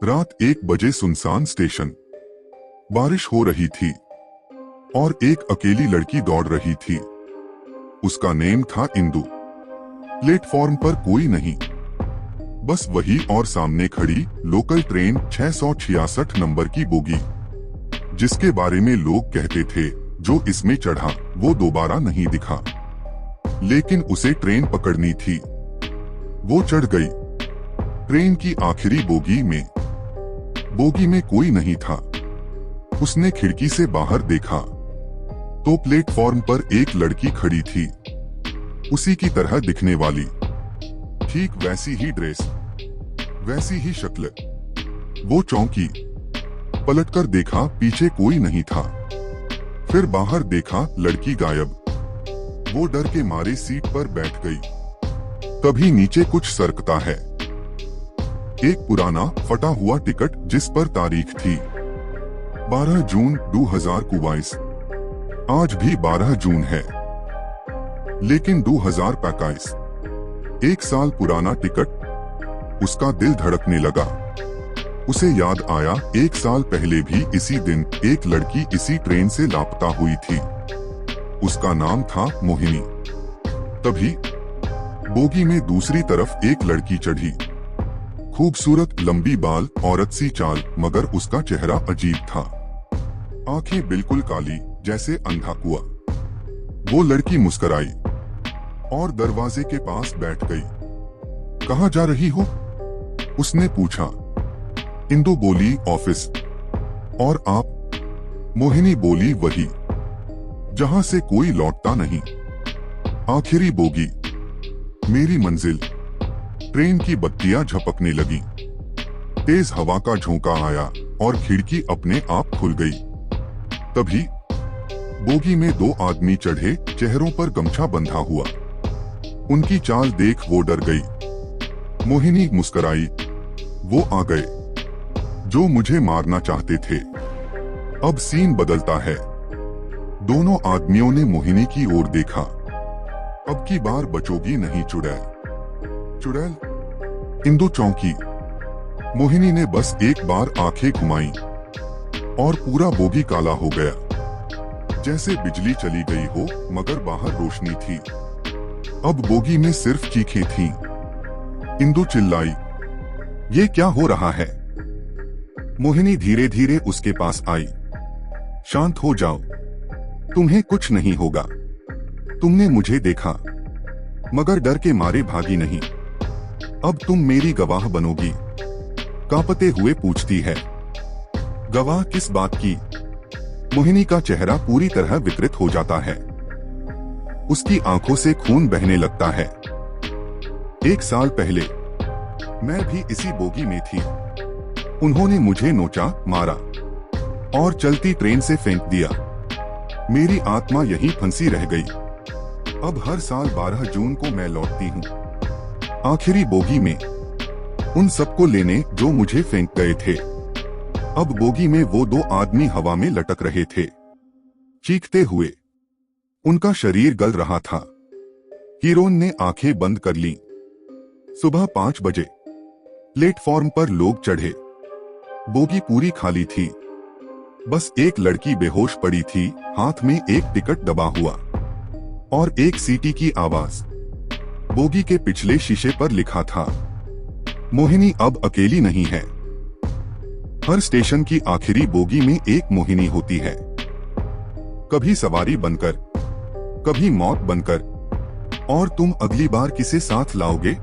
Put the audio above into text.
रात 1 बजे सुनसान स्टेशन। बारिश हो रही थी और एक अकेली लड़की दौड़ रही थी। उसका नेम था इंदु। प्लेटफॉर्म पर कोई नहीं, बस वही और सामने खड़ी लोकल ट्रेन 666 नंबर की बोगी, जिसके बारे में लोग कहते थे जो इसमें चढ़ा वो दोबारा नहीं दिखा। लेकिन उसे ट्रेन पकड़नी थी। वो चढ़ गई ट्रेन की आखिरी बोगी में। बोगी में कोई नहीं था। उसने खिड़की से बाहर देखा तो प्लेटफॉर्म पर एक लड़की खड़ी थी, उसी की तरह दिखने वाली। ठीक वैसी ही ड्रेस, वैसी ही शक्ल। वो चौंकी, पलटकर देखा पीछे कोई नहीं था। फिर बाहर देखा, लड़की गायब। वो डर के मारे सीट पर बैठ गई। तभी नीचे कुछ सरकता है। एक पुराना फटा हुआ टिकट जिस पर तारीख थी 12 जून 2022। आज भी 12 जून है, लेकिन 2025। 1 साल पुराना टिकट। उसका दिल धड़कने लगा। उसे याद आया 1 साल पहले भी इसी दिन एक लड़की इसी ट्रेन से लापता हुई थी। उसका नाम था मोहिनी। तभी बोगी में दूसरी तरफ एक लड़की चढ़ी। खूबसूरत, लंबी बाल, औरत सी चाल, मगर उसका चेहरा अजीब था। आंखें बिल्कुल काली, जैसे अंधा कुआं। वो लड़की मुस्कुराई और दरवाजे के पास बैठ गई। कहाँ जा रही हो? उसने पूछा। इंदु बोली, ऑफिस। और आप? मोहिनी बोली, वही जहां से कोई लौटता नहीं। आखिरी बोगी, मेरी मंजिल। ट्रेन की बत्तियां झपकने लगी। तेज हवा का झोंका आया और खिड़की अपने आप खुल गई। तभी बोगी में 2 आदमी चढ़े, चेहरों पर गमछा बंधा हुआ। उनकी चाल देख वो डर गई। मोहिनी मुस्कुराई। वो आ गए जो मुझे मारना चाहते थे। अब सीन बदलता है। दोनों आदमियों ने मोहिनी की ओर देखा। अब की बार बचोगी नहीं चुड़ैल। चुड़ैल? इंदु चौंकी। मोहिनी ने बस एक बार आंखें घुमाई और पूरा बोगी काला हो गया, जैसे बिजली चली गई हो, मगर बाहर रोशनी थी। अब बोगी में सिर्फ चीखें थीं। इंदु चिल्लाई, ये क्या हो रहा है? मोहिनी धीरे धीरे उसके पास आई। शांत हो जाओ, तुम्हें कुछ नहीं होगा। तुमने मुझे देखा, मगर डर के मारे भागी नहीं। अब तुम मेरी गवाह बनोगी। कांपते हुए पूछती है, गवाह किस बात की? मोहिनी का चेहरा पूरी तरह विकृत हो जाता है। उसकी आंखों से खून बहने लगता है। 1 साल पहले मैं भी इसी बोगी में थी। उन्होंने मुझे नोचा, मारा और चलती ट्रेन से फेंक दिया। मेरी आत्मा यहीं फंसी रह गई। अब हर साल 12 जून को मैं लौटती हूँ, आखिरी बोगी में, उन सबको लेने जो मुझे फेंक गए थे। अब बोगी में वो 2 आदमी हवा में लटक रहे थे, चीखते हुए। उनका शरीर गल रहा था। हीरोइन ने आंखें बंद कर लीं। सुबह 5 बजे प्लेटफॉर्म पर लोग चढ़े। बोगी पूरी खाली थी। बस एक लड़की बेहोश पड़ी थी, हाथ में एक टिकट दबा हुआ और एक सीटी की आवाज। बोगी के पिछले शीशे पर लिखा था, मोहिनी अब अकेली नहीं है। हर स्टेशन की आखिरी बोगी में एक मोहिनी होती है, कभी सवारी बनकर, कभी मौत बनकर। और तुम अगली बार किसे साथ लाओगे?